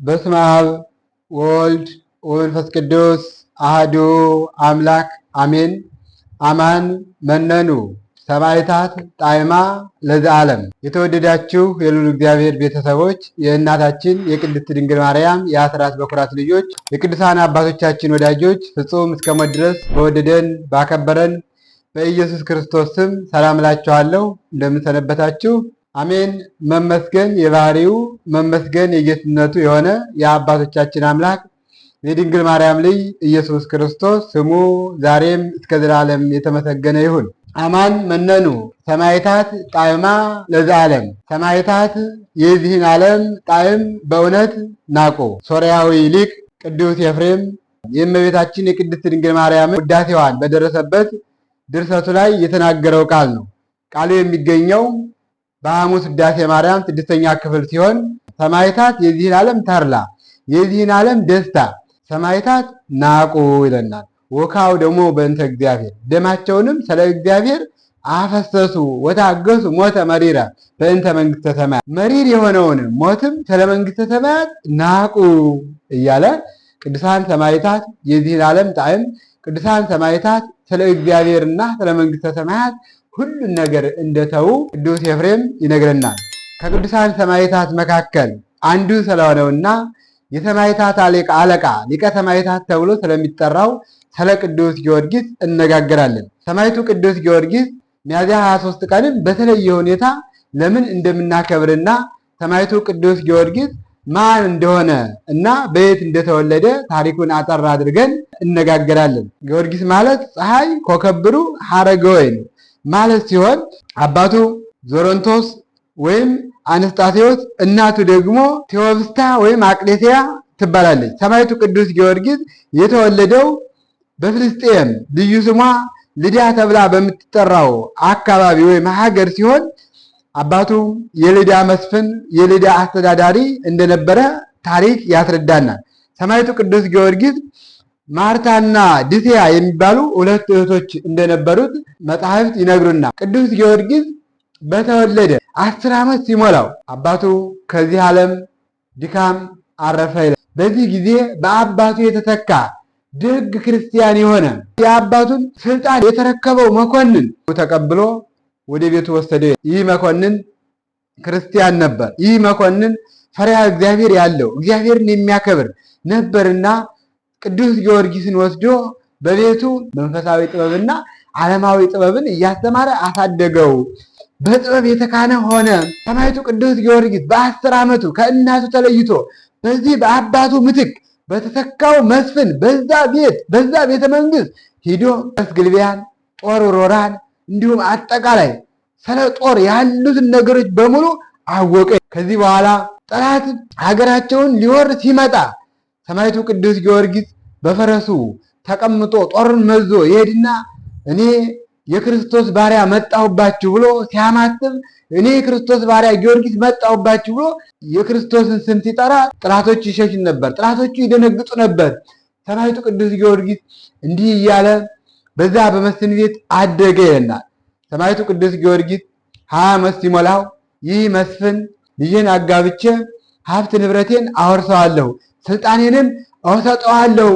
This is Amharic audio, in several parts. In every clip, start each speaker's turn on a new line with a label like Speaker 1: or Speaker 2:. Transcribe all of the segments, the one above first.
Speaker 1: በስመ አብ ወወልድ ወመንፈስ ቅዱስ አሐዱ አምላክ አሜን። አማን መነኑ ሰማዕታት ጣዕማ ለዘዓለም። የተወደዳችሁ የልዑል እግዚአብሔር ቤተሰቦች፣ የእናታችን የቅድስት ድንግል ማርያም የአስራት በኩራት ልጆች፣ የቅዱሳን አባቶቻችን ወዳጆች፣ ፍጹም እስከ ሞት ድረስ በወደደን ባከበረን በኢየሱስ ክርስቶስ ስም ሰላም እላችኋለሁ። እንደምን ሰነበታችሁ? አሜን። መመስገን የባህሪው መመስገን የጌትነቱ የሆነ የአባቶቻችን አምላክ የድንግል ማርያም ልጅ ኢየሱስ ክርስቶስ ስሙ ዛሬም እስከ ዘላለም የተመሰገነ ይሁን። አማን መነኑ ሰማዕታት ጣዕማ ለዘዓለም። ሰማዕታት የዚህን ዓለም ጣዕም በእውነት ናቁ። ሶርያዊ ሊቅ ቅዱስ ኤፍሬም የእመቤታችን የቅድስት ድንግል ማርያም ውዳሴዋን በደረሰበት ድርሰቱ ላይ የተናገረው ቃል ነው። ቃሉ የሚገኘው በሐሙስ ውዳሴ ማርያም 6ኛ ክፍል ሲሆን ሰማዕታት የዚህን ዓለም ተድላ የዚህን ዓለም ደስታ ሰማዕታት ናቁ ይለናል። ወካው ደግሞ በእንተ እግዚአብሔር ደማቸውንም ስለ እግዚአብሔር አፈሰሱ ወታገሱ ሞተ መሪረ በእንተ መንግሥተ ሰማያት መሪር የሆነውን ሞትም ስለ መንግሥተ ሰማያት ናቁ እያለ ቅዱሳን ሰማዕታት የዚህን ዓለም ጣዕም ቅዱሳን ሰማዕታት ስለ እግዚአብሔርና ስለ መንግሥተ ሰማያት ሁሉን ነገር እንደተው ቅዱስ ኤፍሬም ይነግረናል። ከቅዱሳን ሰማዕታት መካከል አንዱ ስለሆነውና የሰማዕታት አለቃ ሊቀ ሰማዕታት ተብሎ ስለሚጠራው ስለ ቅዱስ ጊዮርጊስ እነጋገራለን። ሰማዕቱ ቅዱስ ጊዮርጊስ ሚያዝያ 23 ቀንም በተለየ ሁኔታ ለምን እንደምናከብርና ሰማዕቱ ቅዱስ ጊዮርጊስ ማን እንደሆነ እና በየት እንደተወለደ ታሪኩን አጠር አድርገን እነጋገራለን። ጊዮርጊስ ማለት ፀሐይ ኮከብ ብሩህ ሐረገ ወይን ማለት ሲሆን አባቱ ዞሮንቶስ ወይም አንስጣሴዎስ እናቱ ደግሞ ቴዎብስታ ወይም አቅሌስያ ትባላለች። ሰማዕቱ ቅዱስ ጊዮርጊስ የተወለደው በፍልስጤም ልዩ ስሟ ልዳ ተብላ በምትጠራው አካባቢ ወይም ሀገር ሲሆን አባቱ የልዳ መስፍን የልዳ አስተዳዳሪ እንደነበረ ታሪክ ያስረዳናል። ሰማዕቱ ቅዱስ ጊዮርጊስ ማርታና ድስያ የሚባሉ ሁለት እህቶች እንደነበሩት መጻሕፍት ይነግሩናል። ቅዱስ ጊዮርጊስ በተወለደ 10 ዓመት ሲሞላው አባቱ ከዚህ ዓለም ድካም አረፈ ይላል። በዚህ ጊዜ በአባቱ የተተካ ደግ ክርስቲያን የሆነ የአባቱን ስልጣን የተረከበው መኮንን ተቀብሎ ወደ ቤቱ ወሰደው። ይህ መኮንን ክርስቲያን ነበር። ይህ መኮንን ፈሪሃ እግዚአብሔር ያለው እግዚአብሔርን የሚያከብር ነበርና ቅዱስ ጊዮርጊስን ወስዶ በቤቱ መንፈሳዊ ጥበብና ዓለማዊ ጥበብን እያስተማረ አሳደገው። በጥበብ የተካነ ሆነ። ሰማዕቱ ቅዱስ ጊዮርጊስ በ10 ዓመቱ ከእናቱ ተለይቶ በዚህ በአባቱ ምትክ በተተካው መስፍን በዛ ቤተ መንግስት ሂዶ ግልቢያን፣ ጦር ውርወራን እንዲሁም አጠቃላይ ስለ ጦር ያሉትን ነገሮች በሙሉ አወቀ። ከዚህ በኋላ ጠላት ሀገራቸውን ሊወር ሲመጣ ሰማዕቱ ቅዱስ ጊዮርጊስ በፈረሱ ተቀምጦ ጦርን መዞ ይሄድና እኔ የክርስቶስ ባሪያ መጣሁባችሁ ብሎ ሲያማትብ እኔ የክርስቶስ ባሪያ ጊዮርጊስ መጣሁባችሁ ብሎ የክርስቶስን ስም ሲጠራ ጠላቶቹ ይሸሹ ነበር፣ ጠላቶቹ ይደነግጡ ነበር። ሰማዕቱ ቅዱስ ጊዮርጊስ እንዲህ እያለ በዛ በመስፍን ቤት አደገ ይለናል። ሰማዕቱ ቅዱስ ጊዮርጊስ 20 ዓመት ሲሞላው ይህ መስፍን ልጄን አጋብቼ ሀብት ንብረቴን አወርሰዋለሁ ስልጣኔንም እሰጠዋለሁ፣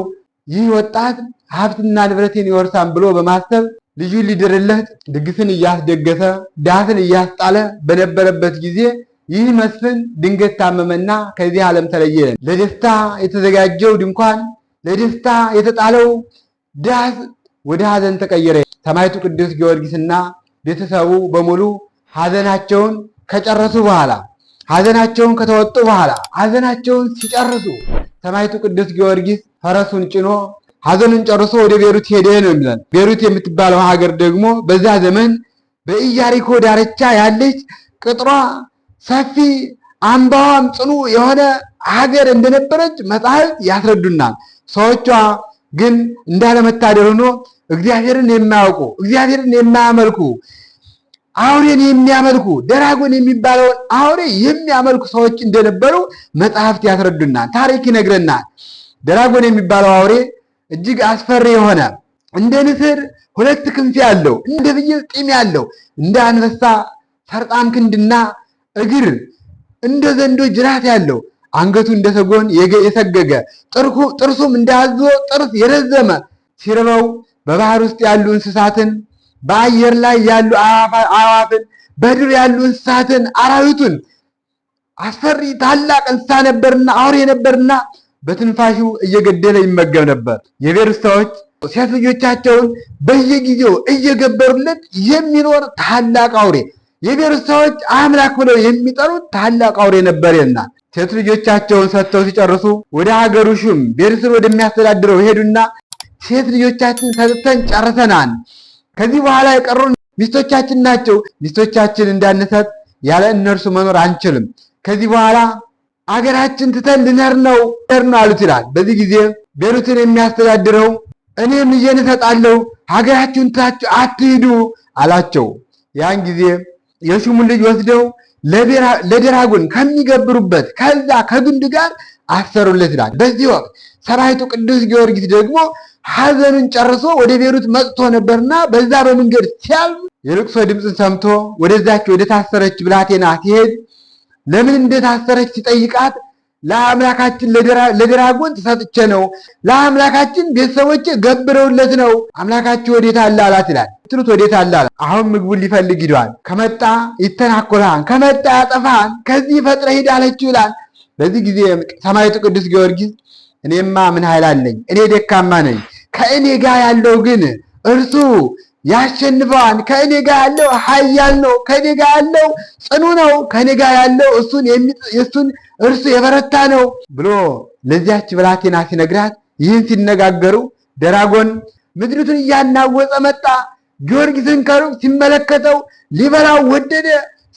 Speaker 1: ይህ ወጣት ሀብትና ንብረቴን ይወርሳን ብሎ በማሰብ ልጁ ሊድርለት ድግስን እያስደገሰ ዳስን እያስጣለ በነበረበት ጊዜ ይህ መስፍን ድንገት ታመመና ከዚህ ዓለም ተለየ። ለደስታ የተዘጋጀው ድንኳን፣ ለደስታ የተጣለው ዳስ ወደ ሐዘን ተቀየረ። ሰማዕቱ ቅዱስ ጊዮርጊስና ቤተሰቡ በሙሉ ሐዘናቸውን ከጨረሱ በኋላ ሐዘናቸውን ከተወጡ በኋላ ሐዘናቸውን ሲጨርሱ ሰማዕቱ ቅዱስ ጊዮርጊስ ፈረሱን ጭኖ ሐዘኑን ጨርሶ ወደ ቤሩት ሄደ ነው የሚለን። ቤሩት የምትባለው ሀገር ደግሞ በዛ ዘመን በኢያሪኮ ዳርቻ ያለች ቅጥሯ ሰፊ አምባዋም ጽኑ የሆነ ሀገር እንደነበረች መጻሕፍት ያስረዱናል። ሰዎቿ ግን እንዳለመታደል ሆኖ እግዚአብሔርን የማያውቁ እግዚአብሔርን የማያመልኩ አውሬን የሚያመልኩ ደራጎን የሚባለውን አውሬ የሚያመልኩ ሰዎች እንደነበሩ መጽሐፍት ያስረዱናል። ታሪክ ይነግረናል። ደራጎን የሚባለው አውሬ እጅግ አስፈሪ የሆነ እንደ ንስር 2 ክንፍ ያለው እንደ ፍየል ጢም ያለው እንደ አንበሳ ፈርጣም ክንድና እግር እንደ ዘንዶ ጅራት ያለው አንገቱ እንደ ሰጎን የሰገገ ጥርሱም እንደ አዞ ጥርስ የረዘመ ሲርበው በባህር ውስጥ ያሉ እንስሳትን፣ በአየር ላይ ያሉ አዕዋፍን፣ በዱር ያሉ እንስሳትን፣ አራዊቱን አስፈሪ ታላቅ እንስሳ ነበርና አውሬ ነበርና በትንፋሹ እየገደለ ይመገብ ነበር። የቤሩት ሰዎች ሴት ልጆቻቸውን በየጊዜው እየገበሩለት የሚኖር ታላቅ አውሬ፣ የቤሩት ሰዎች አምላክ ብለው የሚጠሩት ታላቅ አውሬ ነበርና ሴት ልጆቻቸውን ሰጥተው ሲጨርሱ ወደ ሀገሩ ሹም ቤሩትን ወደሚያስተዳድረው ሄዱና ሴት ልጆቻችን ሰጥተን ጨርሰናል፣ ከዚህ በኋላ የቀሩን ሚስቶቻችን ናቸው። ሚስቶቻችን እንዳንሰጥ ያለ እነርሱ መኖር አንችልም። ከዚህ በኋላ አገራችን ትተን ልንሄድ ነው አሉት ይላል። በዚህ ጊዜ ቤሩትን የሚያስተዳድረው እኔም ልጄን እሰጣለሁ፣ ሀገራችሁን ትታችሁ አትሂዱ አላቸው። ያን ጊዜ የሹሙን ልጅ ወስደው ለደራጎን ከሚገብሩበት ከዛ ከግንድ ጋር አሰሩለት ይላል። በዚህ ወቅት ሰማዕቱ ቅዱስ ጊዮርጊስ ደግሞ ሐዘኑን ጨርሶ ወደ ቤሩት መጥቶ ነበርና በዛ በመንገድ ሲያልፍ የልቅሶ ድምፅን ሰምቶ ወደዛች ወደ ታሰረች ብላቴና ሲሄድ ለምን እንደታሰረች ሲጠይቃት ለአምላካችን ለደራጎን ተሰጥቼ ነው፣ ለአምላካችን ቤተሰቦቼ ገብረውለት ነው፣ አምላካችሁ ወዴት አለ አላት ይላል። ትሉት ወዴት አለ አላት። አሁን ምግቡን ሊፈልግ ሂዷል፣ ከመጣ ይተናኮልሃል፣ ከመጣ ያጠፋሃል፣ ከዚህ ፈጥረህ ሂድ አለችው ይላል። በዚህ ጊዜ ሰማዕቱ ቅዱስ ጊዮርጊስ እኔማ ምን ኃይል አለኝ? እኔ ደካማ ነኝ፣ ከእኔ ጋር ያለው ግን እርሱ ያሸንፈዋል፣ ከእኔ ጋር ያለው ኃያል ነው፣ ከእኔ ጋር ያለው ጽኑ ነው፣ ከእኔ ጋር ያለው እርሱ የበረታ ነው ብሎ ለዚያች ብላቴና ሲነግራት፣ ይህን ሲነጋገሩ ደራጎን ምድሪቱን እያናወፀ መጣ። ጊዮርጊስን ከሩቅ ሲመለከተው ሊበላው ወደደ።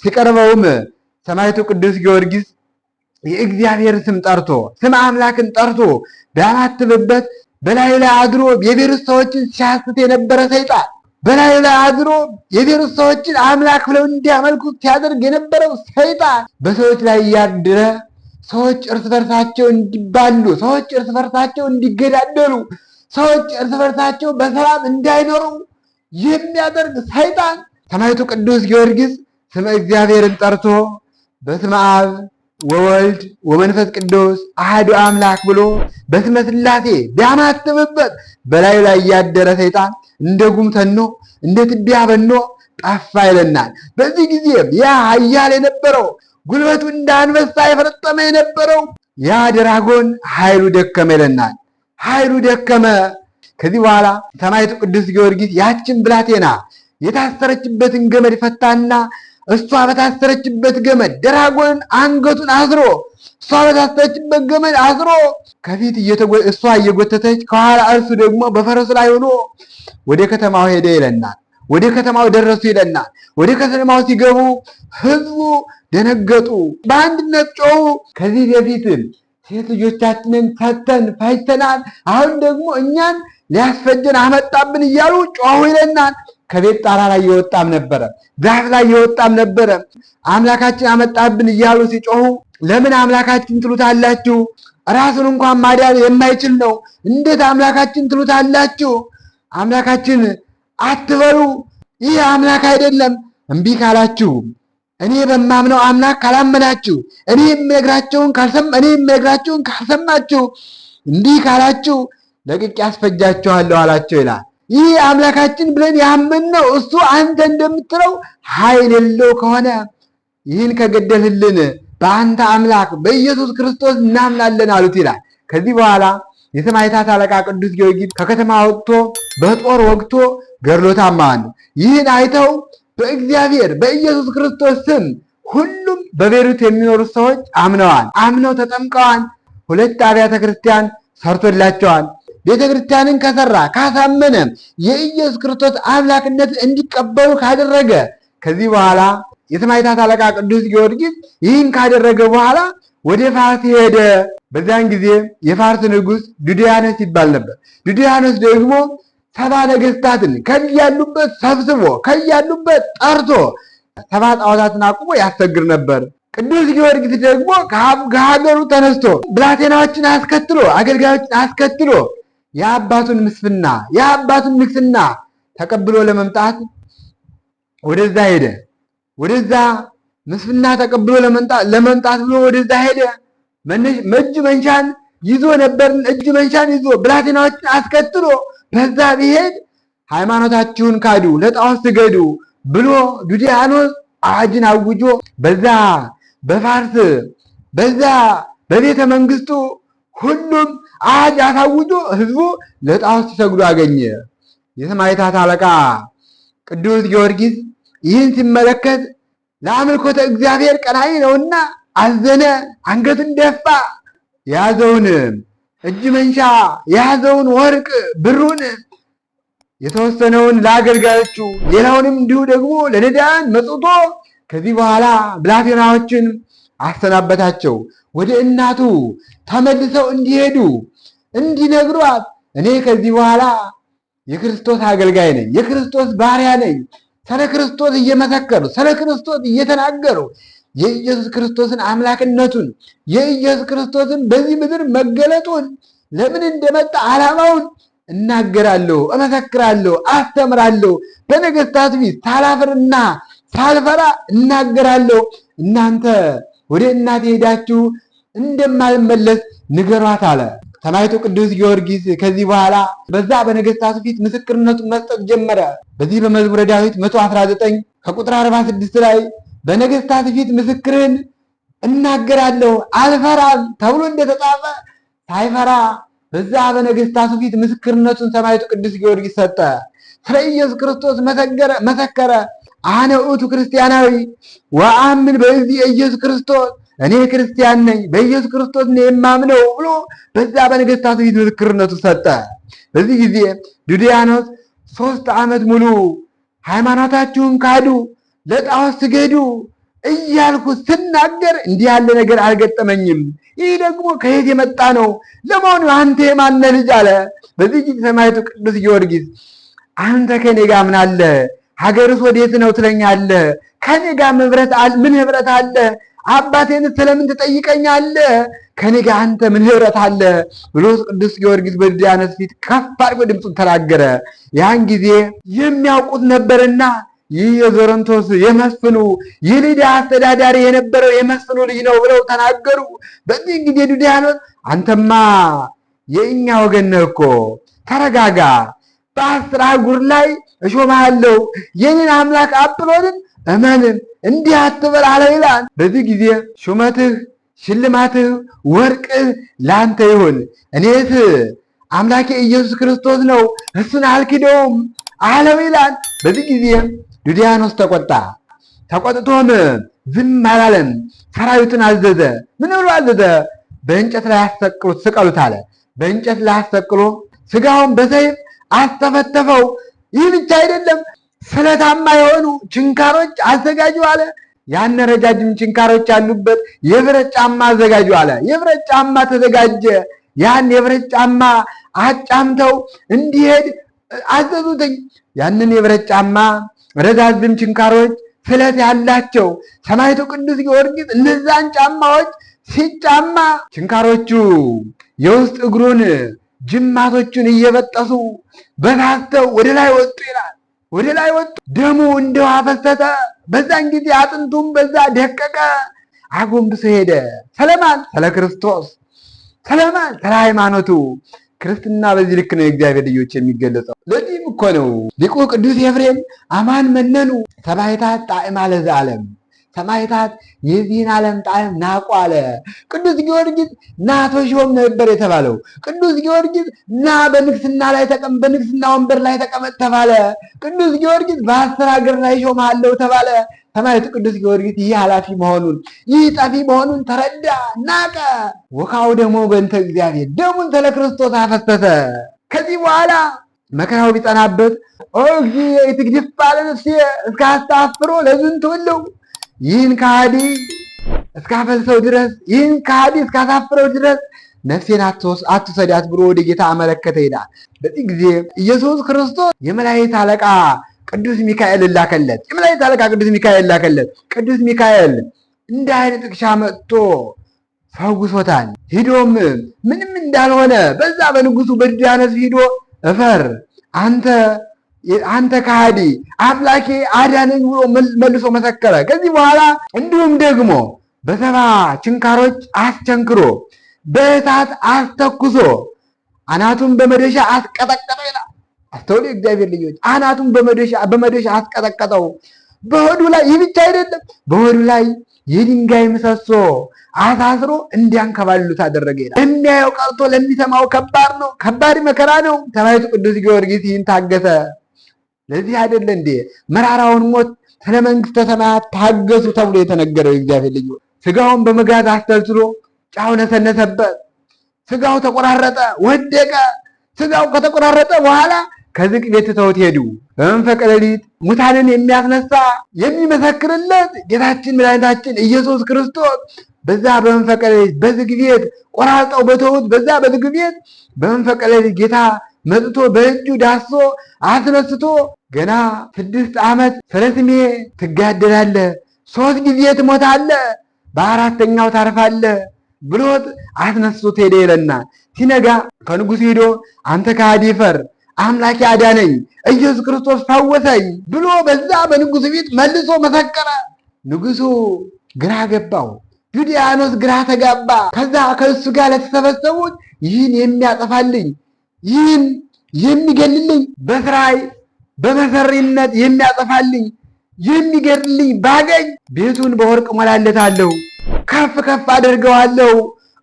Speaker 1: ሲቀርበውም ሰማዕቱ ቅዱስ ጊዮርጊስ የእግዚአብሔር ስም ጠርቶ ስም አምላክን ጠርቶ ቢያማትብበት በላዩ ላይ አድሮ የቤሩት ሰዎችን ሲያስት የነበረ ሰይጣን፣ በላዩ ላይ አድሮ የቤሩት ሰዎችን አምላክ ብለው እንዲያመልኩት ሲያደርግ የነበረው ሰይጣን በሰዎች ላይ እያደረ ሰዎች እርስ በርሳቸው እንዲባሉ፣ ሰዎች እርስ በርሳቸው እንዲገዳደሉ፣ ሰዎች እርስ በርሳቸው በሰላም እንዳይኖሩ የሚያደርግ ሰይጣን ሰማዕቱ ቅዱስ ጊዮርጊስ ስመ እግዚአብሔርን ጠርቶ በስመ አብ ወወልድ ወመንፈስ ቅዱስ አሐዱ አምላክ ብሎ በስመ ሥላሴ ቢያማትብበት በላዩ ላይ ያደረ ሰይጣን እንደ ጉም ተኖ እንደ ትቢያ በኖ ጠፋ ይለናል። በዚህ ጊዜ ያ ኃያል የነበረው ጉልበቱ እንደ አንበሳ የፈረጠመ የነበረው ያ ደራጎን ኃይሉ ደከመ ይለናል። ኃይሉ ደከመ። ከዚህ በኋላ ሰማዕቱ ቅዱስ ጊዮርጊስ ያችን ብላቴና የታሰረችበትን ገመድ ፈታና እሷ በታሰረችበት ገመድ ደራጎንን አንገቱን አስሮ እሷ በታሰረችበት ገመድ አስሮ ከፊት እሷ እየጎተተች ከኋላ እርሱ ደግሞ በፈረስ ላይ ሆኖ ወደ ከተማው ሄደ ይለናል። ወደ ከተማው ደረሱ ይለናል። ወደ ከተማው ሲገቡ ሕዝቡ ደነገጡ፣ በአንድነት ጮሁ። ከዚህ በፊት ሴት ልጆቻችንን ፈተን ፈጅተናል፣ አሁን ደግሞ እኛን ሊያስፈጀን አመጣብን እያሉ ጮሁ ይለናል። ከቤት ጣራ ላይ የወጣም ነበረ፣ ዛፍ ላይ የወጣም ነበረ። አምላካችን አመጣብን እያሉ ሲጮሁ ለምን አምላካችን ትሉታላችሁ? ራሱን እንኳን ማዳን የማይችል ነው፣ እንዴት አምላካችን ትሉታላችሁ? አምላካችን አትበሉ፣ ይህ አምላክ አይደለም። እምቢ ካላችሁ፣ እኔ በማምነው አምላክ ካላመናችሁ፣ እኔ የምነግራችሁን ካልሰማችሁ፣ እንዲህ ካላችሁ ለቅቄ ያስፈጃችኋለሁ አላቸው ይላል። ይህ አምላካችን ብለን ያመንነው እሱ አንተ እንደምትለው ኃይል የለው ከሆነ ይህን ከገደልህልን በአንተ አምላክ በኢየሱስ ክርስቶስ እናምናለን አሉት ይላል። ከዚህ በኋላ የሰማዕታት አለቃ ቅዱስ ጊዮርጊስ ከከተማ ወጥቶ በጦር ወግቶ ገድሎታል ማለት ነው። ይህን አይተው በእግዚአብሔር በኢየሱስ ክርስቶስ ስም ሁሉም በቤሩት የሚኖሩ ሰዎች አምነው ተጠምቀዋል። 2 አብያተ ክርስቲያን ሰርቶላቸዋል። ቤተ ክርስቲያንን ከሰራ ካሳመነ የኢየሱስ ክርስቶስ አምላክነት እንዲቀበሉ ካደረገ ከዚህ በኋላ የሰማዕታት አለቃ ቅዱስ ጊዮርጊስ ይህን ካደረገ በኋላ ወደ ፋርስ ሄደ። በዚያን ጊዜ የፋርስ ንጉሥ ዱድያኖስ ይባል ነበር። ዱድያኖስ ደግሞ 70 ነገሥታትን ከያሉበት ሰብስቦ ከያሉበት ጠርቶ 70 ጣዖታትን አቁሞ ያሰግር ነበር። ቅዱስ ጊዮርጊስ ደግሞ ከሀገሩ ተነስቶ ብላቴናዎችን አስከትሎ አገልጋዮችን አስከትሎ የአባቱን ምስፍና የአባቱን ንግስና ተቀብሎ ለመምጣት ወደዛ ሄደ። ወደዛ ምስፍና ተቀብሎ ለመምጣት ብሎ ወደዛ ሄደ። እጅ መንሻን ይዞ ነበርን። እጅ መንሻን ይዞ ብላቴናዎችን አስከትሎ በዛ ቢሄድ ሃይማኖታችሁን ካዱ፣ ለጣዖት ስገዱ ብሎ ዱድያኖስ አዋጅን አውጆ በዛ በፋርስ በዛ በቤተ መንግስቱ ሁሉም አዋጅ አሳውጆ ህዝቡ ለጣዖት ሲሰግዱ አገኘ። የሰማዕታት አለቃ ቅዱስ ጊዮርጊስ ይህን ሲመለከት ለአምልኮተ እግዚአብሔር ቀናኢ ነውና አዘነ፣ አንገቱን ደፋ። የያዘውን እጅ መንሻ የያዘውን ወርቅ ብሩን የተወሰነውን ለአገልጋዮቹ ሌላውንም እንዲሁ ደግሞ ለነዳያን መጽቶ ከዚህ በኋላ ብላቴናዎችን አሰናበታቸው። ወደ እናቱ ተመልሰው እንዲሄዱ እንዲነግሯት እኔ ከዚህ በኋላ የክርስቶስ አገልጋይ ነኝ፣ የክርስቶስ ባሪያ ነኝ፣ ስለ ክርስቶስ እየመሰከሩ ስለ ክርስቶስ እየተናገሩ የኢየሱስ ክርስቶስን አምላክነቱን የኢየሱስ ክርስቶስን በዚህ ምድር መገለጡን ለምን እንደመጣ ዓላማውን እናገራለሁ፣ እመሰክራለሁ፣ አስተምራለሁ። በነገስታት ፊት ሳላፍርና ሳልፈራ እናገራለሁ። እናንተ ወደ እናቴ ሄዳችሁ እንደማልመለስ ንገሯት አለ። ሰማዕቱ ቅዱስ ጊዮርጊስ ከዚህ በኋላ በዛ በነገስታቱ ፊት ምስክርነቱን መስጠት ጀመረ። በዚህ በመዝሙረ ዳዊት 119 ከቁጥር 46 ላይ በነገስታት ፊት ምስክርን እናገራለሁ አልፈራም ተብሎ እንደተጻፈ ሳይፈራ በዛ በነገስታቱ ፊት ምስክርነቱን ሰማዕቱ ቅዱስ ጊዮርጊስ ሰጠ። ስለ ኢየሱስ ክርስቶስ መሰከረ። አነ ውእቱ ክርስቲያናዊ ወአምን በእግዚእ ኢየሱስ ክርስቶስ፣ እኔ ክርስቲያን ነኝ በኢየሱስ ክርስቶስ ነው የማምነው ብሎ በዛ በነገስታቱ ፊት ምስክርነቱ ሰጠ። በዚህ ጊዜ ዱድያኖስ 3 ዓመት ሙሉ ሃይማኖታችሁን ካዱ፣ ለጣዖት ስገዱ እያልኩ ስናገር እንዲህ ያለ ነገር አልገጠመኝም። ይህ ደግሞ ከየት የመጣ ነው? ለመሆኑ አንተ የማን ልጅ አለ። በዚህ ጊዜ ሰማዕቱ ቅዱስ ጊዮርጊስ አንተ ከኔ ጋር ምን አለ? ሀገርስ ወዴት ነው ትለኛለህ? ከኔ ጋር ምን ህብረት አለ? አባቴን ስለምን ትጠይቀኛለህ? ከኔ ጋር አንተ ምን ህብረት አለ ብሎ ቅዱስ ጊዮርጊስ በዱድያኖስ ፊት ከፍ አድርጎ ድምፁን ተናገረ። ያን ጊዜ የሚያውቁት ነበርና ይህ የዞረንቶስ የመስፍኑ የሊዳ አስተዳዳሪ የነበረው የመስፍኑ ልጅ ነው ብለው ተናገሩ። በዚህ ጊዜ ዱድያኖስ አንተማ የእኛ ወገን ነህ እኮ ተረጋጋ፣ በ10 አህጉር ላይ እሾምሃለሁ፣ የኔን አምላክ አጵሎንን እመንም እንዲህ አትበል አለ ይላል። በዚህ ጊዜ ሹመትህ፣ ሽልማትህ፣ ወርቅህ ለአንተ ይሁን፣ እኔስ አምላኬ ኢየሱስ ክርስቶስ ነው እሱን አልክደውም አለው ይላል። በዚህ ጊዜ ዱድያኖስ ተቆጣ። ተቆጥቶም ዝም አላለም። ሰራዊቱን አዘዘ። ምን ብሎ አዘዘ? በእንጨት ላይ አሰቅሉት፣ ስቀሉት አለ። በእንጨት ላይ አሰቅሎ ስጋውን በሰይፍ አስተፈተፈው። ይህ ብቻ አይደለም፣ ስለታማ የሆኑ ችንካሮች አዘጋጁ አለ። ያን ረጃጅም ችንካሮች ያሉበት የብረት ጫማ አዘጋጁ አለ። የብረት ጫማ ተዘጋጀ። ያን የብረት ጫማ አጫምተው እንዲሄድ አዘዙትኝ። ያንን የብረት ጫማ ረዛዝም ችንካሮች ስለት ያላቸው ሰማዕቱ ቅዱስ ጊዮርጊስ እነዛን ጫማዎች ሲጫማ ችንካሮቹ የውስጥ እግሩን ጅማቶቹን እየበጠሱ በታተው ወደ ላይ ወጡ ይላል። ወደ ላይ ወጡ፣ ደሙ እንደ ውሃ ፈሰሰ። በዛን ጊዜ አጥንቱም በዛ ደቀቀ፣ አጎንብሶ ሄደ። ስለማን? ስለ ክርስቶስ። ስለማን? ስለ ሃይማኖቱ። ክርስትና በዚህ ልክ ነው የእግዚአብሔር ልጆች የሚገለጸው። ለዚህም እኮ ነው ሊቁ ቅዱስ ኤፍሬም አማን መነኑ ሰማዕታት ጣዕመ ለዘዓለም፣ ሰማዕታት የዚህን ዓለም ጣዕም ናቁ አለ። ቅዱስ ጊዮርጊስ ና ተሾም ነበር የተባለው። ቅዱስ ጊዮርጊስ ና በንግስና ወንበር ላይ ተቀመጥ ተባለ። ቅዱስ ጊዮርጊስ በ10 ሀገር ላይ ሾምሃለሁ ተባለ። ሰማዕቱ ቅዱስ ጊዮርጊስ ይህ ኃላፊ መሆኑን ይህ ጠፊ መሆኑን ተረዳ፣ ናቀ። ወካው ደግሞ በእንተ እግዚአብሔር ደሙን ስለ ክርስቶስ አፈሰሰ። ከዚህ በኋላ መከራው ቢጸናበት ኦ እግዚእ ኢትግድፍ ባለ ነፍሴ እስከ አስተአፍሮ ለዝንቱ ሁሉ፣ ይህን ከሃዲ እስካፈልሰው ድረስ፣ ይህን ከሃዲ እስካሳፍረው ድረስ ነፍሴን አትውሰዳት ብሎ ወደ ጌታ አመለከተ ይላል። በዚህ ጊዜ ኢየሱስ ክርስቶስ የመላእክት አለቃ ቅዱስ ሚካኤል ላከለት። የመላእክት አለቃ ቅዱስ ሚካኤል ላከለት። ቅዱስ ሚካኤል እንደ አይነ ጥቅሻ መጥቶ ፈውሶታል። ሂዶም ምንም እንዳልሆነ በዛ በንጉሱ በዱድያኖስ ሂዶ እፈር አንተ ከሃዲ አምላኬ አዳነኝ ብሎ መልሶ መሰከረ። ከዚህ በኋላ እንዲሁም ደግሞ በሰባ ችንካሮች አስቸንክሮ በእሳት አስተኩሶ አናቱን በመዶሻ አስቀጠቀጠው ይላል። አስተውሉ እግዚአብሔር ልጆች፣ አናቱን በመዶሻ አስቀጠቀጠው። በሆዱ ላይ ይህ ብቻ አይደለም፣ በሆዱ ላይ የድንጋይ ምሰሶ አሳስሮ እንዲያንከባልሉት አደረገ ይላል። የሚያየው ቀርቶ ለሚሰማው ከባድ ነው፣ ከባድ መከራ ነው። ሰማዕቱ ቅዱስ ጊዮርጊስ ይህን ታገሰ። ለዚህ አይደለ እንዴ መራራውን ሞት ስለ መንግስተ ሰማያት ታገሱ ተብሎ የተነገረው? እግዚአብሔር ልጆች ስጋውን በመጋዝ አስተልትሎ ጫው ነሰነሰበት። ስጋው ተቆራረጠ፣ ወደቀ። ስጋው ከተቆራረጠ በኋላ ከዝቅ ቤት ትተውት ሄዱ። በመንፈቀ ሌሊት ሙታንን የሚያስነሳ የሚመሰክርለት ጌታችን መድኃኒታችን ኢየሱስ ክርስቶስ በዛ በመንፈቀ ሌሊት በዝግ ቤት ቆራርጠው በተውት በዛ በዝግ ቤት በመንፈቀ ሌሊት ጌታ መጥቶ በእጁ ዳሶ አስነስቶ ገና 6 ዓመት ስለ ስሜ ትጋደላለህ፣ 3 ጊዜ ትሞታለህ፣ በአራተኛው ታርፋለህ ብሎት አስነስቶት ሄደ ይለናል። ሲነጋ ከንጉሱ ሄዶ አንተ ከሃዲ ፈር አምላኬ አዳነኝ፣ ኢየሱስ ክርስቶስ ፈወሰኝ ብሎ በዛ በንጉሱ ፊት መልሶ መሰከረ። ንጉሱ ግራ ገባው፣ ዩልያኖስ ግራ ተጋባ። ከዛ ከእሱ ጋር ለተሰበሰቡት ይህን የሚያጠፋልኝ ይህን የሚገልልኝ በስራይ በመሰሪነት የሚያጠፋልኝ የሚገድልኝ ባገኝ ቤቱን በወርቅ ሞላለታለሁ፣ ከፍ ከፍ አደርገዋለሁ፣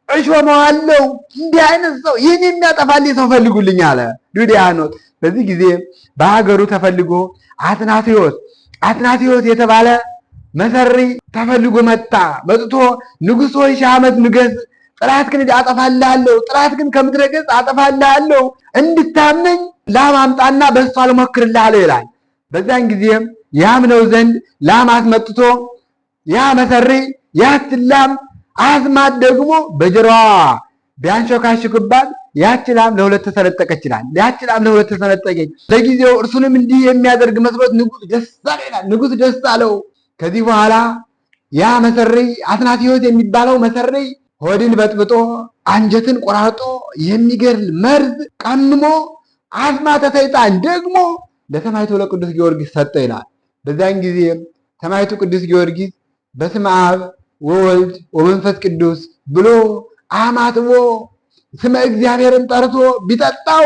Speaker 1: እሾመዋለሁ። እንዲህ አይነት ሰው ይህን የሚያጠፋልኝ ሰው ፈልጉልኝ አለ ዩልያኖስ። በዚህ ጊዜ በሀገሩ ተፈልጎ አትናቴዎስ የተባለ መሰሪ ተፈልጎ መጣ። መጥቶ ንጉሥ ሆይ 1000 ዓመት ንገስ፣ ጠላትህን አጠፋልሃለሁ፣ ጠላትህን ከምድረ ገጽ አጠፋልሃለሁ፣ እንድታመኝ ላም አምጣና በእሷ ልሞክርልሃለሁ ይላል። በዛን ጊዜም ያምነው ዘንድ ላም አስመጥቶ ያ መሰሪ ያችን ላም አስማት ደግሞ በጀርባዋ ቢያንሾካሽክባት ያች ላም ለሁለት ተሰነጠቀች ይላል። ያች ላም ለሁለት ተሰነጠቀች። ለጊዜው እርሱንም እንዲህ የሚያደርግ መስሎት ንጉሥ ደስ አለው ይላል። ንጉሥ ደስ አለው። ከዚህ በኋላ ያ መሰሪ አትናቴዎስ የሚባለው መሰሪ ሆድን በጥብጦ አንጀትን ቆራርጦ የሚገድል መርዝ ቀምሞ አስማተ ሰይጣን ደግሞ ለሰማዕቱ ለቅዱስ ጊዮርጊስ ሰጠ ይላል። በዛን ጊዜ ሰማዕቱ ቅዱስ ጊዮርጊስ በስመ አብ ወወልድ ወመንፈስ ቅዱስ ብሎ አማትቦ ስመ እግዚአብሔርን ጠርቶ ቢጠጣው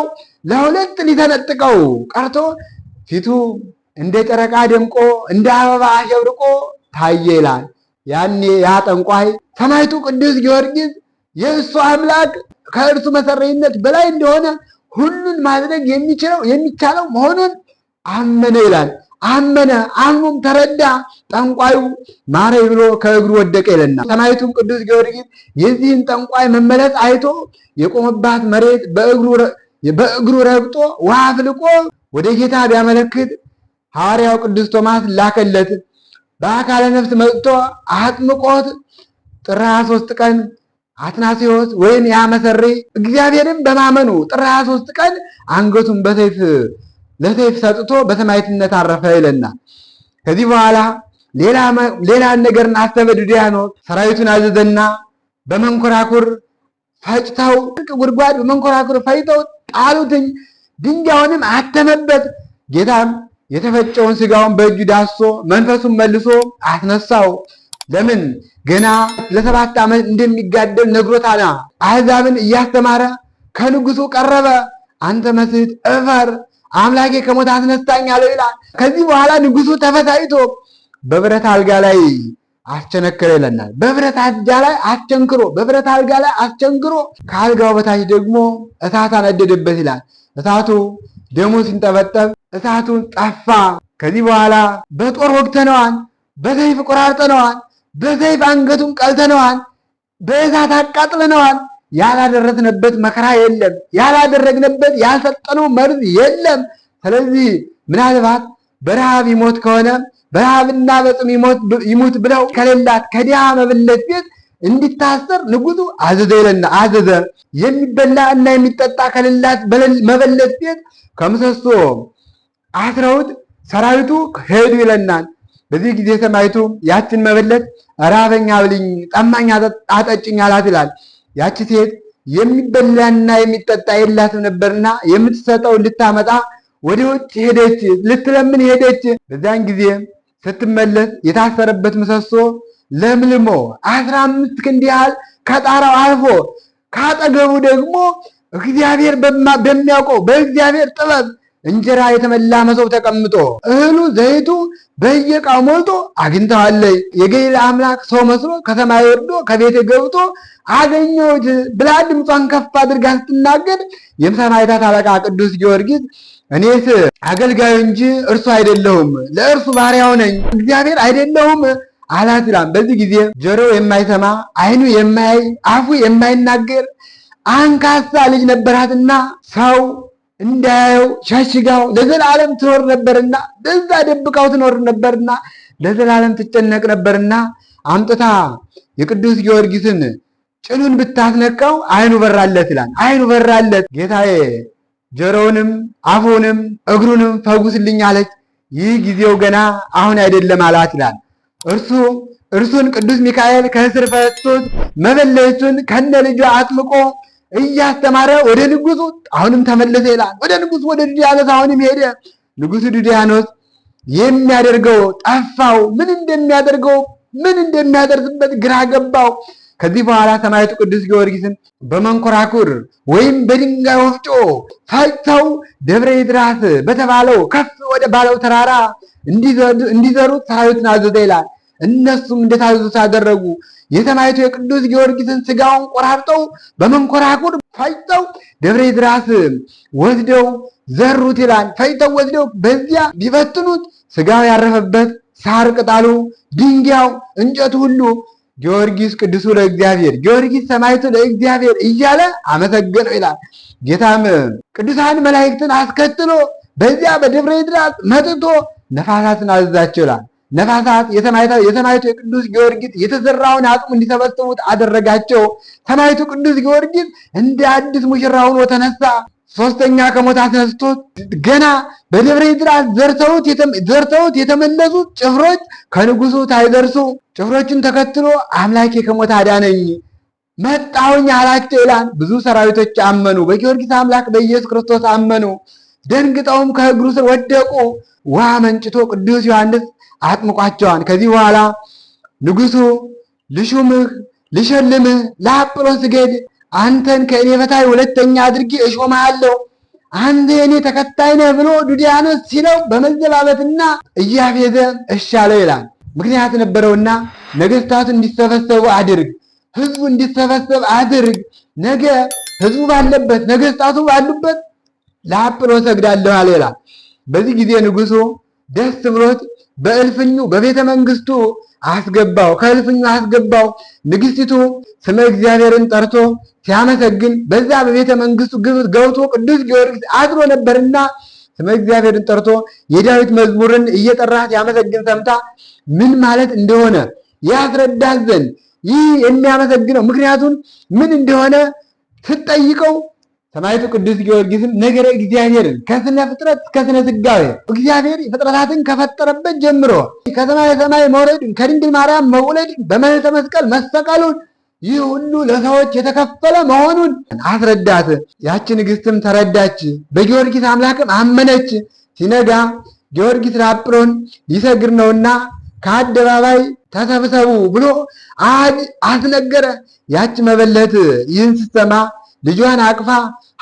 Speaker 1: ለሁለት ሊተነጥቀው ቀርቶ ፊቱ እንደ ጨረቃ ደምቆ እንደ አበባ አሸብርቆ ታየ ይላል። ያኔ ያ ጠንቋይ ሰማዕቱ ቅዱስ ጊዮርጊስ የእሱ አምላክ ከእርሱ መሰሪነት በላይ እንደሆነ ሁሉን ማድረግ የሚቻለው መሆኑን አመነ ይላል። አመነ፣ አምኖም ተረዳ። ጠንቋዩ ማረኝ ብሎ ከእግሩ ወደቀ ይለናል። ሰማዕቱም ቅዱስ ጊዮርጊስ የዚህን ጠንቋይ መመለስ አይቶ የቆመባት መሬት በእግሩ ረግጦ ውሃ አፍልቆ ወደ ጌታ ቢያመለክት ሐዋርያው ቅዱስ ቶማስ ላከለት። በአካለ ነፍስ መጥቶ አጥምቆት ጥር 23 ቀን አትናቴዎስ ወይም ያ መሰሪ እግዚአብሔርን በማመኑ ጥር 23 ቀን አንገቱን ለሰይፍ ሰጥቶ በሰማዕትነት አረፈ ይለናል። ከዚህ በኋላ ሌላ ነገርን አሰበ ዱድያኖስ። ሰራዊቱን አዘዘና በመንኮራኩር ፈጭተው ጉድጓድ በመንኮራኩር ፈጭተው ጣሉትኝ። ድንጋዩንም አተመበት። ጌታም የተፈጨውን ስጋውን በእጁ ዳሶ መንፈሱን መልሶ አስነሳው። ለምን? ገና ለ7 ዓመት እንደሚጋደል ነግሮታል። አሕዛብን እያስተማረ ከንጉሱ ቀረበ። አንተ መስሕት እፈር፣ አምላኬ ከሞት አስነሳኝ አለው ይላል። ከዚህ በኋላ ንጉሱ ተፈሳይቶ በብረት አልጋ ላይ አስቸነከረ ይለናል። በብረት አልጋ ላይ አስቸንክሮ ከአልጋው በታች ደግሞ እሳት አነደደበት ይላል። እሳቱ ደሙ ሲንጠበጠብ እሳቱን ጠፋ። ከዚህ በኋላ በጦር ወግተነዋል፣ በሰይፍ ቆራርጠነዋል፣ በሰይፍ አንገቱን ቀልተነዋል፣ በእሳት አቃጥለነዋል። ያላደረስንበት መከራ የለም፣ ያላደረግንበት ያልሰጠነው መርዝ የለም። ስለዚህ ምናልባት በረሃብ ይሞት ከሆነ በረሃብና በጥም ይሙት ብለው ከሌላት ከድሃ መበለት ቤት እንዲታሰር ንጉሱ አዘዘ ይለና አዘዘ። የሚበላ እና የሚጠጣ ከሌላት መበለት ቤት ከምሰሶ አስረውት ሰራዊቱ ሄዱ ይለናል። በዚህ ጊዜ ሰማዕቱ ያችን መበለት ራበኛ ብልኝ፣ ጠማኝ አጠጭኝ አላት ይላል። ያቺ ሴት የሚበላና የሚጠጣ የላትም ነበርና የምትሰጠው ልታመጣ ወደ ውጭ ሄደች፣ ልትለምን ሄደች። በዛን ጊዜ ስትመለስ የታሰረበት ምሰሶ ለምልሞ 15 ክንድ ያህል ከጣራው አልፎ ካጠገቡ ደግሞ እግዚአብሔር በሚያውቀው በእግዚአብሔር ጥበብ እንጀራ የተመላ መሶብ ተቀምጦ እህሉ ዘይቱ በየዕቃው ሞልቶ አግኝተዋለች። የገሊላ አምላክ ሰው መስሎ ከሰማይ ወርዶ ከቤት ገብቶ አገኘሁት ብላ ድምጿን ከፍ አድርጋ ስትናገር የሰማዕታት አለቃ ቅዱስ ጊዮርጊስ እኔስ አገልጋዩ እንጂ እርሱ አይደለሁም፣ ለእርሱ ባሪያው ነኝ፣ እግዚአብሔር አይደለሁም አላት ይላል። በዚህ ጊዜ ጆሮ የማይሰማ ዓይኑ የማያይ አፉ የማይናገር አንካሳ ልጅ ነበራትና ሰው እንዳያየው ሸሽጋው ለዘላለም ትኖር ነበርና በዛ ደብቃው ትኖር ነበርና ለዘላለም ትጨነቅ ነበርና አምጥታ የቅዱስ ጊዮርጊስን ጭኑን ብታስነካው ዓይኑ በራለት ይላል። ዓይኑ በራለት። ጌታዬ ጆሮውንም አፉንም እግሩንም ፈውስልኝ አለች። ይህ ጊዜው ገና አሁን አይደለም አላት ይላል። እርሱን ቅዱስ ሚካኤል ከእስር ፈቶት መበለቱን ከነ ልጇ አጥምቆ እያስተማረ ወደ ንጉሱ አሁንም ተመለሰ ይላል። ወደ ንጉሱ ወደ ዱድያኖስ አሁንም ሄደ። ንጉሱ ዱድያኖስ የሚያደርገው ጠፋው። ምን እንደሚያደርገው ምን እንደሚያደርስበት ግራ ገባው። ከዚህ በኋላ ሰማዕቱ ቅዱስ ጊዮርጊስን በመንኮራኩር ወይም በድንጋይ ወፍጮ ፈጭተው ደብረ ይድራስ በተባለው ከፍ ወደ ባለው ተራራ እንዲዘሩት ሰራዊትን አዘዘ ይላል። እነሱም እንደታዘዙት አደረጉ። የሰማዕቱ የቅዱስ ጊዮርጊስን ስጋውን ቆራርጠው በመንኮራኩር ፈጭተው ደብረ ይድራስ ወስደው ዘሩት ይላል። ፈጭተው ወስደው በዚያ ቢበትኑት ስጋው ያረፈበት ሳር ቅጠሉ፣ ድንጋዩ፣ እንጨቱ ሁሉ ጊዮርጊስ ቅዱሱ ለእግዚአብሔር፣ ጊዮርጊስ ሰማዕቱ ለእግዚአብሔር እያለ አመሰገነው ይላል። ጌታም ቅዱሳን መላእክትን አስከትሎ በዚያ በደብረ ይድራስ መጥቶ ነፋሳትን አዘዛቸው ይላል። ነፋሳት የሰማዕቱ የቅዱስ ጊዮርጊስ የተዘራውን አጽሙ እንዲሰበስቡት አደረጋቸው። ሰማዕቱ ቅዱስ ጊዮርጊስ እንደ አዲስ ሙሽራ ሆኖ ተነሳ። ሶስተኛ ከሞት አስነስቶት ገና በደብረ ይድራስ ዘርተውት የተመለሱት ጭፍሮች ከንጉሱ ሳይደርሱ ጭፍሮችን ተከትሎ አምላኬ ከሞት አዳነኝ መጣሁኝ አላቸው ይላል። ብዙ ሰራዊቶች አመኑ፣ በጊዮርጊስ አምላክ በኢየሱስ ክርስቶስ አመኑ። ደንግጠውም ከእግሩ ስር ወደቁ። ውሃ መንጭቶ ቅዱስ ዮሐንስ አጥምቋቸዋል። ከዚህ በኋላ ንጉሱ ልሹምህ ልሸልምህ ለአጵሎን ስገድ፣ አንተን ከእኔ በታይ ሁለተኛ አድርጌ እሾምሃለሁ፣ አንተ የእኔ ተከታይ ነህ ብሎ ዱድያኖስ ሲለው በመዘባበትና እያፌዘ እሺ አለው ይላል። ምክንያት ነበረውና ነገስታቱ እንዲሰበሰቡ አድርግ፣ ህዝቡ እንዲሰበሰብ አድርግ፣ ነገ ህዝቡ ባለበት ነገስታቱ ባሉበት ለአጵሎን ሰግዳለሁ አለ ይላል። በዚህ ጊዜ ንጉሱ ደስ ብሎት በእልፍኙ በቤተ መንግስቱ አስገባው፣ ከእልፍኙ አስገባው። ንግስቲቱ ስመ እግዚአብሔርን ጠርቶ ሲያመሰግን በዛ በቤተ መንግስቱ ገብቶ ቅዱስ ጊዮርጊስ አድሮ ነበርና ስመ እግዚአብሔርን ጠርቶ የዳዊት መዝሙርን እየጠራ ሲያመሰግን ሰምታ ምን ማለት እንደሆነ ያስረዳት ዘንድ ይህ የሚያመሰግነው ምክንያቱን ምን እንደሆነ ስትጠይቀው ሰማዕቱ ቅዱስ ጊዮርጊስም ነገረ እግዚአብሔርን ከስነ ፍጥረት እስከ ስነ ስጋዌ እግዚአብሔር ፍጥረታትን ከፈጠረበት ጀምሮ ከሰማይ ሰማይ መውረድን ከድንግል ማርያም መውለድን በመልዕልተ መስቀል መሰቀሉን ይህ ሁሉ ለሰዎች የተከፈለ መሆኑን አስረዳት። ያች ንግስትም ተረዳች፣ በጊዮርጊስ አምላክም አመነች። ሲነጋ ጊዮርጊስ ለአጵሎን ሊሰግድ ነውና ከአደባባይ ተሰብሰቡ ብሎ አስነገረ። ያች መበለት ይህን ስትሰማ ልጇን አቅፋ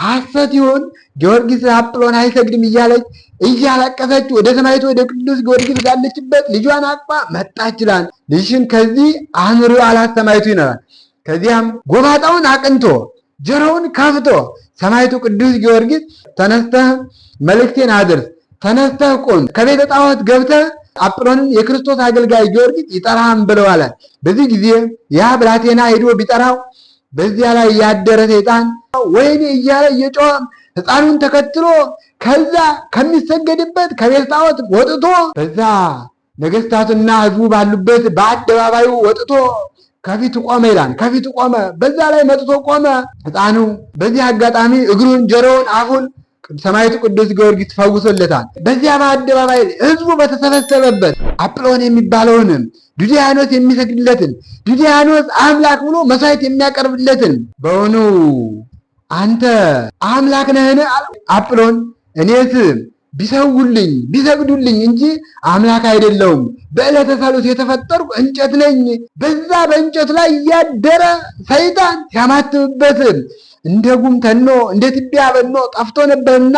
Speaker 1: ሐሰት ይሆን ጊዮርጊስ ለአጵሎን አይሰግድም እያለች እያለቀሰች ወደ ሰማዕቱ ወደ ቅዱስ ጊዮርጊስ ወዳለችበት ልጇን አቅፋ መጣች ይላል። ልጅሽን ከዚህ አኑሪው አላት ሰማዕቱ ይኖራል። ከዚያም ጎባጣውን አቅንቶ ጆሮውን ከፍቶ ሰማዕቱ ቅዱስ ጊዮርጊስ ተነስተህ መልእክቴን አድርስ፣ ተነስተህ ቁም፣ ከቤተ ጣዖት ገብተህ አጵሎንን የክርስቶስ አገልጋይ ጊዮርጊስ ይጠራህም ብለው አለ። በዚህ ጊዜ ያ ብላቴና ሄዶ ቢጠራው በዚያ ላይ ያደረ ሰይጣን ወይኔ እያለ እየጮኸ ሕፃኑን ተከትሎ ከዛ ከሚሰገድበት ከቤተ ጣዖት ወጥቶ በዛ ነገስታቱና ሕዝቡ ባሉበት በአደባባዩ ወጥቶ ከፊቱ ቆመ ይላል። ከፊቱ ቆመ፣ በዛ ላይ መጥቶ ቆመ ሕፃኑ። በዚህ አጋጣሚ እግሩን፣ ጆሮውን፣ አፉን ሰማዕቱ ቅዱስ ጊዮርጊስ ፈውሶለታል። በዚያ በአደባባይ ሕዝቡ በተሰበሰበበት አጵሎን የሚባለውን ዱድያኖስ የሚሰግድለትን ዱድያኖስ አምላክ ብሎ መስዋዕት የሚያቀርብለትን በውኑ አንተ አምላክ ነህን? አጵሎን እኔስ ቢሰውልኝ ቢሰግዱልኝ እንጂ አምላክ አይደለሁም። በዕለተ ሰሉስ የተፈጠርኩ እንጨት ነኝ። በዛ በእንጨቱ ላይ እያደረ ሰይጣን ሲያማትብበት እንደ ጉም ተኖ እንደ ትቢያ በኖ ጠፍቶ ነበርና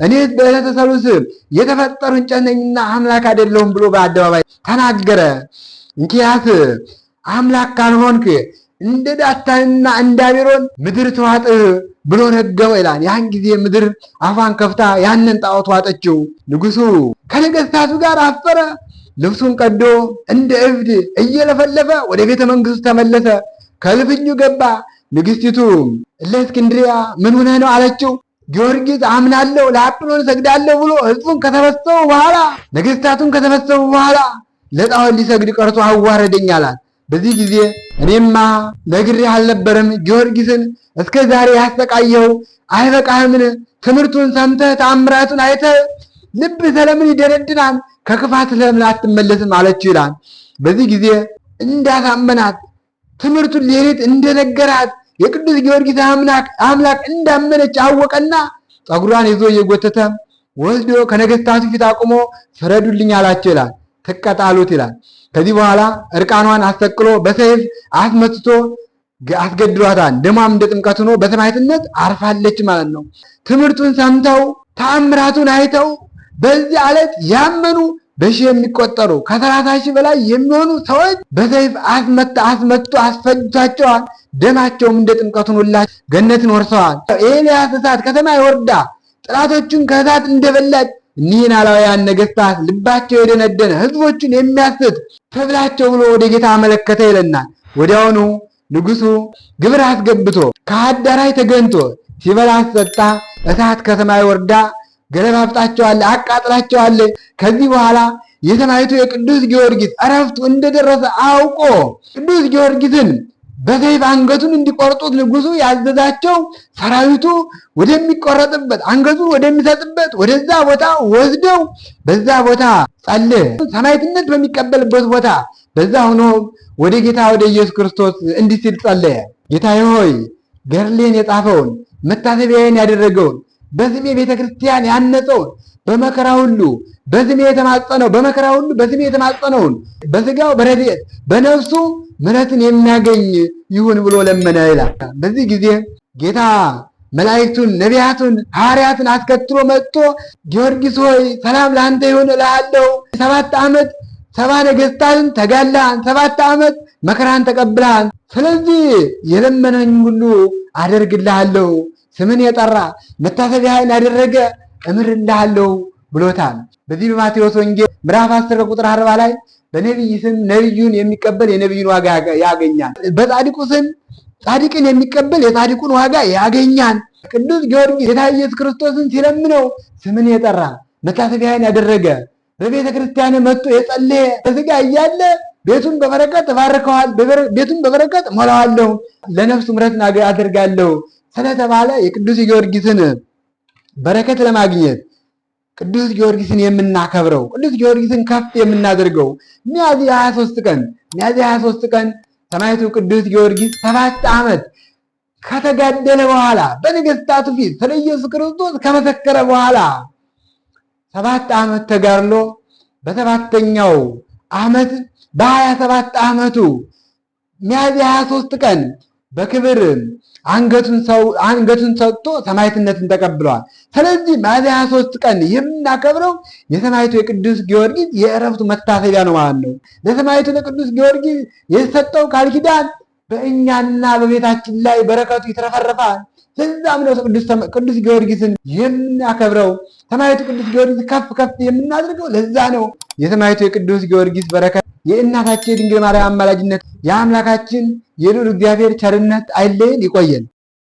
Speaker 1: እኔ በዕለተ ሰሉስ የተፈጠሩ እንጨት ነኝና አምላክ አይደለሁም ብሎ በአደባባይ ተናገረ። እንኪያስ አምላክ ካልሆንክ እንደ ዳታንና እንደ አቤሮን ምድር ተዋጥህ ብሎ ነገመ ይላል። ያን ጊዜ ምድር አፏን ከፍታ ያንን ጣዖት ዋጠችው። ንጉሡ ከነገሥታቱ ጋር አፈረ። ልብሱን ቀዶ እንደ እብድ እየለፈለፈ ወደ ቤተ መንግሥቱ ተመለሰ። ከልፍኙ ገባ። ንግሥቲቱ እለእስክንድርያ ምን ሆነህ ነው አለችው። ጊዮርጊስ አምናለሁ ለአጵሎን እሰግዳለሁ ብሎ ሕዝቡን ከተሰበሰቡ በኋላ ነገሥታቱን ከተሰበሰቡ በኋላ ለጣዖት ሊሰግድ ቀርቶ አዋረደኝ አላት። በዚህ ጊዜ እኔማ ነግሬህ አልነበረም? ጊዮርጊስን እስከ ዛሬ ያሰቃየው አይበቃህምን? ትምህርቱን ሰምተህ ተአምራቱን አይተህ ልብህ ስለምን ይደነድናል? ከክፋት ለምን አትመለስም አለችው ይላል። በዚህ ጊዜ እንዳሳመናት ትምህርቱን ሌሊት እንደነገራት የቅዱስ ጊዮርጊስ አምላክ እንዳመነች አወቀና ፀጉሯን ይዞ እየጎተተ ወስዶ ከነገሥታቱ ፊት አቁሞ ፍረዱልኝ አላቸው ይላል። ትቀጣሉት ይላል። ከዚህ በኋላ እርቃኗን አሰቅሎ በሰይፍ አስመትቶ አስገድሏታል። ደሟም እንደ ጥምቀት ሆኖ በሰማዕትነት አርፋለች ማለት ነው። ትምህርቱን ሰምተው ተአምራቱን አይተው በዚህ ዕለት ያመኑ በሺህ የሚቆጠሩ ከ30 ሺህ በላይ የሚሆኑ ሰዎች በሰይፍ አስመትቶ አስፈጅቷቸዋል። ደማቸውም እንደ ጥምቀት ሆኖላቸው ገነትን ወርሰዋል። ኤልያስ እሳት ከሰማይ ወርዳ ጠላቶቹን ከእሳት እንደበላች እኒህን አላውያን ነገሥታት ልባቸው የደነደነ ሕዝቦቹን የሚያስት ተብላቸው ብሎ ወደ ጌታ አመለከተ ይለናል። ወዲያውኑ ንጉሡ ግብር አስገብቶ ከአዳራሽ ተገንቶ ሲበላ አስጠጣ። እሳት ከሰማይ ወርዳ ገለባብጣቸዋል፣ አቃጥላቸዋል። ከዚህ በኋላ የሰማዕቱ የቅዱስ ጊዮርጊስ ዕረፍቱ እንደደረሰ አውቆ ቅዱስ ጊዮርጊስን በሰይፍ አንገቱን እንዲቆርጡት ንጉሡ ያዘዛቸው ሰራዊቱ ወደሚቆረጥበት አንገቱን ወደሚሰጥበት ወደዛ ቦታ ወስደው በዛ ቦታ ጸለየ። ሰማዕትነት በሚቀበልበት ቦታ በዛ ሆኖ ወደ ጌታ ወደ ኢየሱስ ክርስቶስ እንዲህ ሲል ጸለየ። ጌታዬ ሆይ ገድሌን የጻፈውን መታሰቢያዬን ያደረገውን በስሜ ቤተክርስቲያን ያነጸውን በመከራ ሁሉ በስሜ የተማጸነው በመከራ ሁሉ በስሜ የተማጸነውን በስጋው በረድኤት በነፍሱ ምሕረትን የሚያገኝ ይሁን ብሎ ለመነ ይላል። በዚህ ጊዜ ጌታ መላእክቱን ነቢያቱን ሐዋርያትን አስከትሎ መጥቶ ጊዮርጊስ ሆይ ሰላም ለአንተ ይሁን እልሃለሁ። 7 ዓመት 70 ነገሥታትን ተጋድለሃል፣ 7 ዓመት መከራን ተቀብለሃል። ስለዚህ የለመነኝ ሁሉ አደርግልሃለሁ፣ ስምን የጠራ መታሰቢያህን ያደረገ እምርልሃለሁ ብሎታል። በዚህ በማቴዎስ ወንጌል ምዕራፍ 10 ቁጥር 40 ላይ በነቢይ ስም ነቢዩን የሚቀበል የነቢዩን ዋጋ ያገኛል፣ በጻድቁ ስም ጻድቅን የሚቀበል የጻድቁን ዋጋ ያገኛል። ቅዱስ ጊዮርጊስ ጌታ ኢየሱስ ክርስቶስን ሲለምነው ስምን የጠራ መታሰቢያን ያደረገ በቤተ ክርስቲያን መጥቶ የጸለየ በሥጋ እያለ ቤቱን በበረከት እባርከዋል፣ ቤቱን በበረከት ሞላዋለሁ፣ ለነፍሱ ምሕረትን አደርጋለሁ ስለተባለ የቅዱስ ጊዮርጊስን በረከት ለማግኘት ቅዱስ ጊዮርጊስን የምናከብረው ቅዱስ ጊዮርጊስን ከፍ የምናደርገው ሚያዝያ 23 ቀን ሰማዕቱ ቅዱስ ጊዮርጊስ 7 ዓመት ከተጋደለ በኋላ በነገሥታቱ ፊት ስለ ኢየሱስ ክርስቶስ ከመሰከረ በኋላ 7 ዓመት ተጋድሎ በ7ኛው ዓመት በ27 ዓመቱ ሚያዝያ 23 ቀን በክብር አንገቱን ሰጥቶ ሰማዕትነትን ተቀብለዋል። ስለዚህ ሚያዝያ 23 ቀን የምናከብረው የሰማዕቱ የቅዱስ ጊዮርጊስ የዕረፍቱ መታሰቢያ ነው ማለት ነው። ለሰማዕቱ ለቅዱስ ጊዮርጊስ የተሰጠው ቃል ኪዳን በእኛና በቤታችን ላይ በረከቱ ይትረፈረፋል። ለዛም ነው ቅዱስ ጊዮርጊስን የምናከብረው። ሰማዕቱ ቅዱስ ጊዮርጊስ ከፍ የምናደርገው ለዛ ነው። የሰማዕቱ የቅዱስ ጊዮርጊስ በረከት የእናታችን የድንግል ማርያም አማላጅነት የአምላካችን የልዑል እግዚአብሔር ቸርነት አይለየን፣ ይቆየን።